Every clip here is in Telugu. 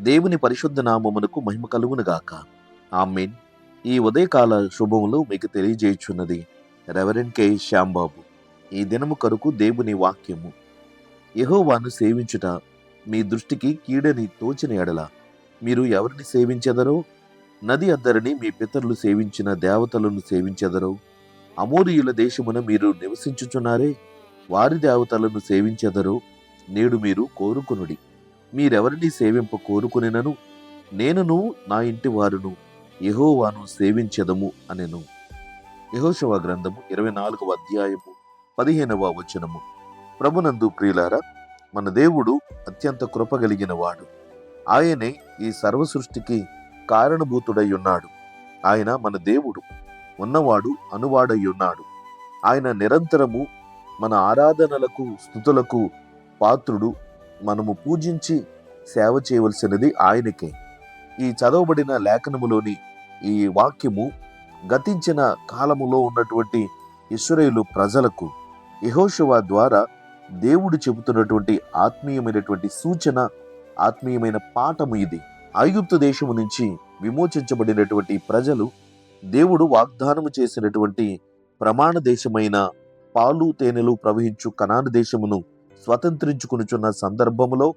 దేవుని పరిశుద్ధ నామమునకు మహిమ కలుగునుగాక. ఆమేన్. ఈ ఉదయకాల శుభములు మీకు తెలియజేయుచున్నది రెవరెండ్ కె శ్యాంబాబు. ఈ దినము కొరకు దేవుని వాక్యము. యెహోవాను సేవించుట మీ దృష్టికి కీడని తోచిన ఎడల మీరు ఎవరిని సేవించెదరో? నది అద్దరిని మీ పితరులు సేవించిన దేవతలను సేవించెదరో? అమోరీయుల దేశమున మీరు నివసించుచున్నారే, వారి దేవతలను సేవించెదరో? నేడు మీరు కోరుకునుడి. మీరెవరిని సేవింప కోరుకునినను నేనును నా ఇంటి వారును యెహోవాను సేవించెదము అనెను. యెహోషువ గ్రంథము 24వ అధ్యాయము 15వ వచనము. ప్రభునందు ప్రియులారా, మన దేవుడు అత్యంత కృపగలిగిన వాడు. ఆయనే ఈ సర్వ సృష్టికి కారణభూతుడై ఉన్నాడు. ఆయన మన దేవుడు, ఉన్నవాడు, అనువాడై ఉన్నాడు. ఆయన నిరంతరము మన ఆరాధనలకు, స్తుతులకు పాత్రుడు. మనము పూజించి సేవ చేయవలసినది ఆయనకే. ఈ చదవబడిన లేఖనములోని ఈ వాక్యము గతించిన కాలములో ఉన్నటువంటి ఇశ్రాయేలు ప్రజలకు యెహోషువ ద్వారా దేవుడు చెబుతున్నటువంటి ఆత్మీయమైనటువంటి సూచన, ఆత్మీయమైన పాఠము ఇది. ఐగుప్తు దేశము నుంచి విమోచించబడినటువంటి ప్రజలు దేవుడు వాగ్దానము చేసినటువంటి ప్రమాణ దేశమైన పాలు తేనెలు ప్రవహించు కనాను దేశమును స్వతంత్రించుకొనుచున్న సందర్భములో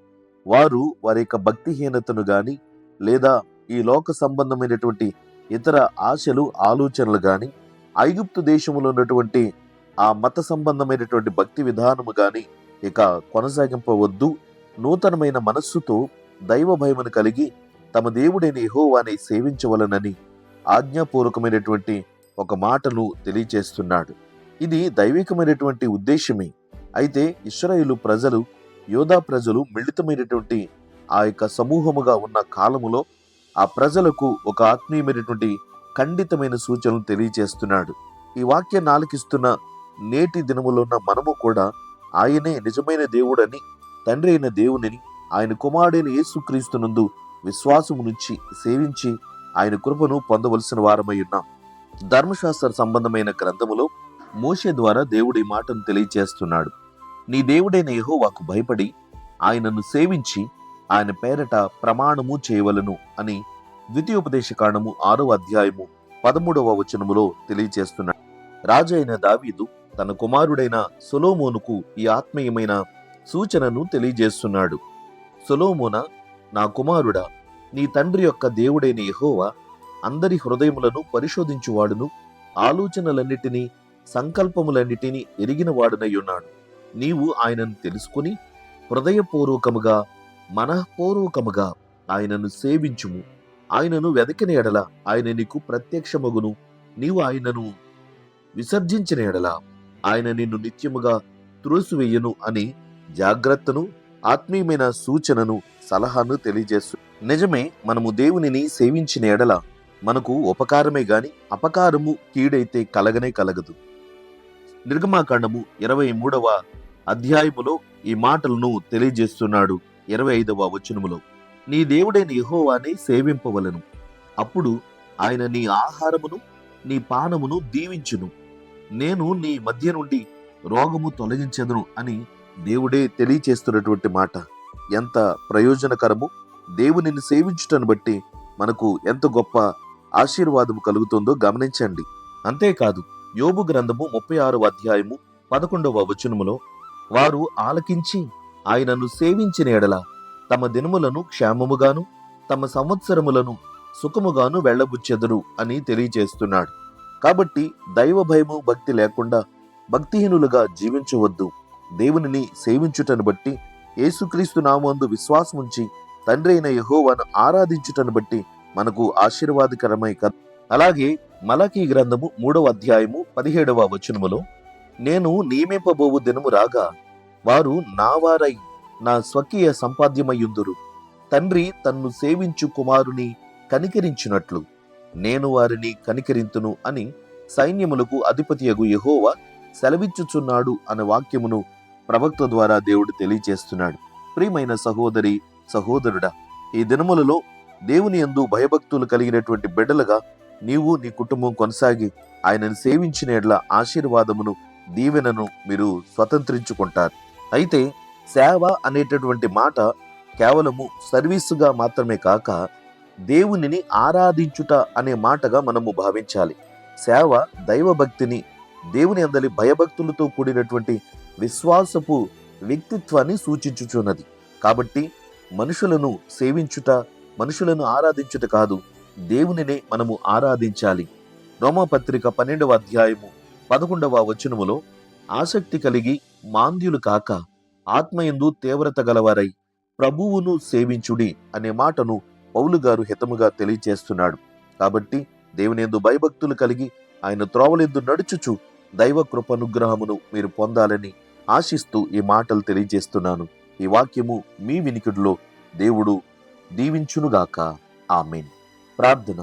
వారు వారి యొక్క భక్తిహీనతను గాని, లేదా ఈ లోక సంబంధమైనటువంటి ఇతర ఆశలు, ఆలోచనలు గాని, ఐగుప్తు దేశములో ఉన్నటువంటి ఆ మత సంబంధమైనటువంటి భక్తి విధానము గాని ఇక కొనసాగింపవద్దు. నూతనమైన మనస్సుతో దైవ భయమును కలిగి తమ దేవుడైన యెహోవాని సేవించవలనని ఆజ్ఞాపూర్వకమైనటువంటి ఒక మాటను తెలియచేస్తున్నాడు. ఇది దైవికమైనటువంటి ఉద్దేశమే. అయితే ఇశ్రాయేలు ప్రజలు, యోధా ప్రజలు మిళితమైనటువంటి ఆ యొక్క సమూహముగా ఉన్న కాలములో ఆ ప్రజలకు ఒక ఆత్మీయమైనటువంటి ఖండితమైన సూచనలు తెలియజేస్తున్నాడు. ఈ వాక్యాన్ని ఆలకిస్తున్న నేటి దినములో ఉన్న మనము కూడా ఆయనే నిజమైన దేవుడని, తండ్రి అయిన దేవునిని, ఆయన కుమారుడైన యేసుక్రీస్తునందు విశ్వాసము నుంచి సేవించి ఆయన కృపను పొందవలసిన వారమై ఉన్నాం. ధర్మశాస్త్ర సంబంధమైన గ్రంథములో మోషే ద్వారా దేవుడి మాటను తెలియజేస్తున్నాడు. నీ దేవుడైన యెహోవాకు భయపడి ఆయనను సేవించి ఆయన పేరట ప్రమాణము చేయవలను అని ద్వితీయోపదేశకాండము 6వ అధ్యాయము 13వ వచనములో తెలియజేస్తున్నాడు. రాజు అయిన దావీదు తన కుమారుడైన సొలొమోనుకు ఈ ఆత్మీయమైన సూచనను తెలియజేస్తున్నాడు. సొలొమోనా, నా కుమారుడా, నీ తండ్రి యొక్క దేవుడైన యెహోవా అందరి హృదయములను పరిశోధించువాడును, ఆలోచనలన్నిటినీ, సంకల్పములన్నిటినీ ఎరిగిన వాడునై ఉన్నాడు. నీవు ఆయనను తెలుసుకుని హృదయపూర్వకముగా, మనఃపూర్వకముగా ఆయనను సేవించుము. ఆయనను వెదకిన ఎడల ఆయన నీకు ప్రత్యక్షమగును. నీవు ఆయనను విసర్జించిన ఎడల ఆయన నిన్ను నిత్యముగా త్రోసివేయును అని జాగ్రత్తను, ఆత్మీయమైన సూచనను, సలహాను తెలియజేస్తూ, నిజమే, మనము దేవునిని సేవించిన ఎడల మనకు ఉపకారమే గాని అపకారము, కీడైతే కలగనే కలగదు. నిర్గమాకాండము 23వ అధ్యాయములో ఈ మాటలను తెలియజేస్తున్నాడు. 25వ వచనములో, నీ దేవుడైన యెహోవాని సేవింపవలను, అప్పుడు ఆయన నీ ఆహారమును నీ పానమును దీవించును. నేను నీ మధ్య నుండి రోగము తొలగించెదను అని దేవుడే తెలియచేస్తున్నటువంటి మాట ఎంత ప్రయోజనకరము. దేవునిని సేవించుటను బట్టి మనకు ఎంత గొప్ప ఆశీర్వాదము కలుగుతుందో గమనించండి. అంతేకాదు, యోబు గ్రంథము 36వ అధ్యాయము 11వ వచనములో, వారు ఆలకించి ఆయనను సేవించిన ఎడల తమ దినములను క్షేమముగాను, తమ సంవత్సరములను సుఖముగాను వెళ్ళబుచ్చెదరు అని తెలియజేస్తున్నాడు. కాబట్టి దైవ భయము, భక్తి లేకుండా భక్తిహీనులుగా జీవించవద్దు. దేవునిని సేవించుటను బట్టి, యేసుక్రీస్తు నామందు విశ్వాసముంచి తండ్రి అయిన యెహోవాను ఆరాధించుటను బట్టి మనకు ఆశీర్వాదకరమై కదా. అలాగే మలాకీ గ్రంథము 3వ అధ్యాయము 17వ వచనములో, నేను నియమింపబోవు దినము రాగా వారు నా వారై నా స్వకీయ సంపాద్యమయ్యుందురు. తండ్రి తన్ను సేవించు కుమారుని కనికరించినట్లు నేను వారిని కనికరింతును అని సైన్యములకు అధిపతియగు యెహోవా సెలవిచ్చుచున్నాడు అనే వాక్యమును ప్రవక్త ద్వారా దేవుడు తెలియజేస్తున్నాడు. ప్రియమైన సహోదరి, సహోదరుడా, ఈ దినములలో దేవుని యందు భయభక్తులు కలిగినటువంటి బిడ్డలుగా నీవు, నీ కుటుంబం కొనసాగి ఆయనను సేవించిన ఎడల ఆశీర్వాదమును, దీవెనను మీరు స్వతంత్రించుకుంటారు. అయితే సేవ అనేటటువంటి మాట కేవలము సర్వీసుగా మాత్రమే కాక దేవునిని ఆరాధించుట అనే మాటగా మనము భావించాలి. సేవ దైవభక్తిని, దేవుని అందలి భయభక్తులతో కూడినటువంటి విశ్వాసపు వ్యక్తిత్వాన్ని సూచించుచున్నది. కాబట్టి మనుషులను సేవించుట, మనుషులను ఆరాధించుట కాదు, దేవునినే మనము ఆరాధించాలి. రోమాపత్రిక 12వ అధ్యాయము 11వ వచనములో ఆసక్తి కలిగి మాంద్యులు కాక ఆత్మయందు తీవ్రత గలవారై ప్రభువును సేవించుడి అనే మాటను పౌలు గారు హితముగా తెలియచేస్తున్నాడు. కాబట్టి దేవుని యందు భయభక్తులు కలిగి ఆయన త్రోవలెందు నడుచుచు దైవ కృపనుగ్రహమును మీరు పొందాలని ఆశిస్తూ ఈ మాటలు తెలియజేస్తున్నాను. ఈ వాక్యము మీ వినికిడిలో దేవుడు దీవించునుగాక. ఆమేన్. ప్రార్థన.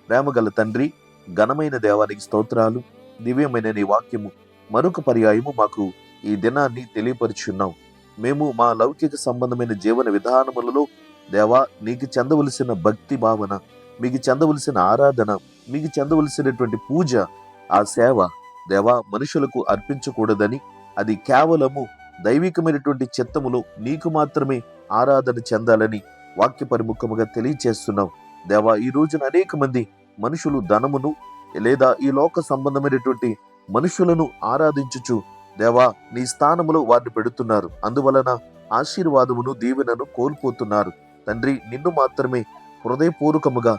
ప్రేమగల తండ్రి, ఘనమైన దేవానికి స్తోత్రాలు. దివ్యమైన నీ వాక్యము మరొక పర్యాయము మాకు ఈ దినాన్ని తెలియపరుచున్నావు. మేము మా లౌకిక సంబంధమైన జీవన విధానములలో దేవా నీకు చెందవలసిన భక్తి భావన, మీకు చెందవలసిన ఆరాధన, మీకు చెందవలసినటువంటి పూజ, ఆ సేవ దేవా మనుషులకు అర్పించకూడదని, అది కేవలము దైవికమైనటువంటి చిత్తములో నీకు మాత్రమే ఆరాధన చెందాలని వాక్య పరిముఖముగా తెలియచేస్తున్నావు. దేవా ఈ రోజున అనేక మంది మనుషులు ధనమును లేదా ఈ లోక సంబంధమైనటువంటి మనుషులను ఆరాధించుచు దేవా నీ స్థానములో వారిని పెడుతున్నారు. అందువలన ఆశీర్వాదమును దీవెనను కోల్పోతున్నారు. తండ్రి, నిన్ను మాత్రమే హృదయపూర్వకముగా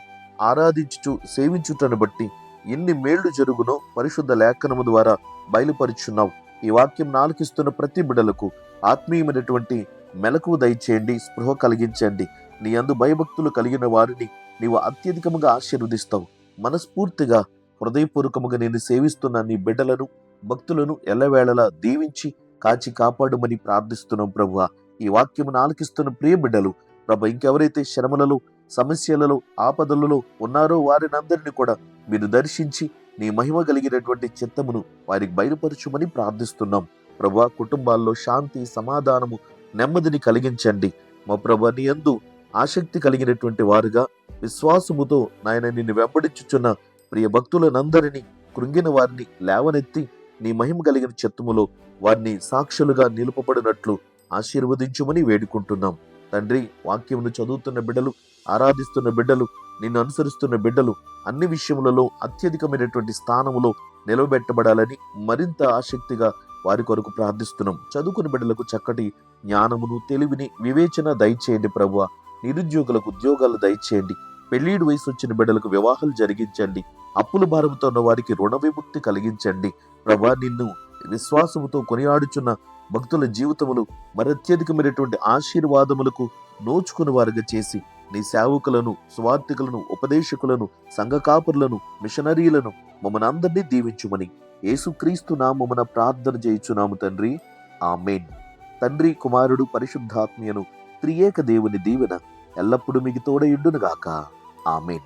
ఆరాధించుచు సేవించుటను బట్టి ఎన్ని మేళ్లు జరుగునో పరిశుద్ధ లేఖనము ద్వారా బయలుపరుచున్నావు. ఈ వాక్యం నాలుకిస్తున్న ప్రతి బిడ్డలకు ఆత్మీయమైనటువంటి మెలకువ దయచేయండి, స్పృహ కలిగించండి. నీ యందు భయభక్తులు కలిగిన వారిని నీవు అత్యధికముగా ఆశీర్వదిస్తావు. మనస్ఫూర్తిగా హృదయపూర్వకముగా నేను సేవిస్తున్న నీ బిడ్డలను, భక్తులను ఎల్లవేళలా దీవించి కాచి కాపాడమని ప్రార్థిస్తున్నాం ప్రభువా. ఈ వాక్యమును ఆలకిస్తున్న ప్రియ బిడ్డలు ప్రభు, ఇంకెవరైతే శ్రమలలో, సమస్యలలో, ఆపదలలో ఉన్నారో వారినందరినీ కూడా మీరు దర్శించి నీ మహిమ కలిగినటువంటి చిత్తమును వారికి బయలుపరచుమని ప్రార్థిస్తున్నాం ప్రభువా. కుటుంబాల్లో శాంతి, సమాధానము, నెమ్మదిని కలిగించండి మా ప్రభు. నీ యందు ఆసక్తి కలిగినటువంటి వారుగా విశ్వాసముతో నాయన నిన్ను వెంబడించుచున్న ప్రియ భక్తులనందరినీ, కృంగిన వారిని లేవనెత్తి నీ మహిమ కలిగిన చిత్తములో వారిని సాక్షులుగా నిలుపబడినట్లు ఆశీర్వదించుమని వేడుకుంటున్నాం తండ్రి. వాక్యమును చదువుతున్న బిడ్డలు, ఆరాధిస్తున్న బిడ్డలు, నిన్ను అనుసరిస్తున్న బిడ్డలు అన్ని విషయములలో అత్యధికమైనటువంటి స్థానములో నిలవబెట్టబడాలని మరింత ఆసక్తిగా వారి కొరకు ప్రార్థిస్తున్నాం. చదువుకుని బిడ్డలకు చక్కటి జ్ఞానమును, తెలివిని, వివేచన దయచేయండి ప్రభువా. నిరుద్యోగులకు ఉద్యోగాలు దయచేయండి. పెళ్లిడు వయసు వచ్చిన బిడ్డలకు వివాహాలు జరిగించండి. అప్పుల భారంతో ఉన్న వారికి రుణ విముక్తి కలిగించండి ప్రభా. నిన్ను విశ్వాసముతో కొనియాడుచున్న భక్తుల జీవితములు మరత్యధికమైనటువంటి ఆశీర్వాదములకు నోచుకుని వారుగా చేసి నీ సేవకులను, సువార్థికులను, ఉపదేశకులను, సంఘ కాపురులను, మిషనరీలను మమ్మల్ని అందరినీ దీవించుమని యేసుక్రీస్తు నామమున ప్రార్థన చేయుచున్నాము తండ్రి. ఆమేన్. తండ్రి, కుమారుడు, పరిశుద్ధాత్మీయను త్రియేక దేవుని దీవెన ఎల్లప్పుడూ మీకు తోడయుండునుగాక. ఆమేన్.